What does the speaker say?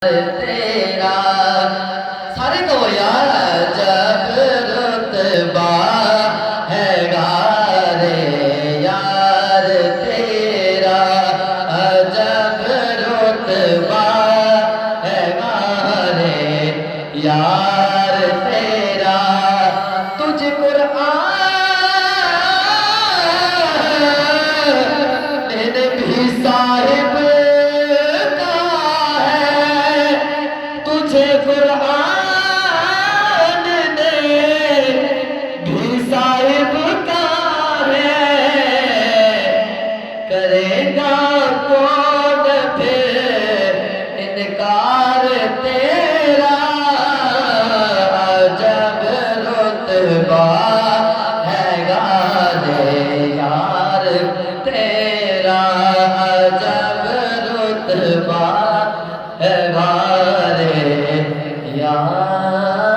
تیرا سارے کو یار جب رتبہ ہے گارے یار تیرا جب رتبہ ہے گارے یار تیرا تجھ قرآن نے بھی صاحب قرآن نے بھی صاحب کا ہے کرے گا کون پھر انکار تیرا جب رتبہ ہے گارے یار تیرا جب رتبہ ہے گارے یار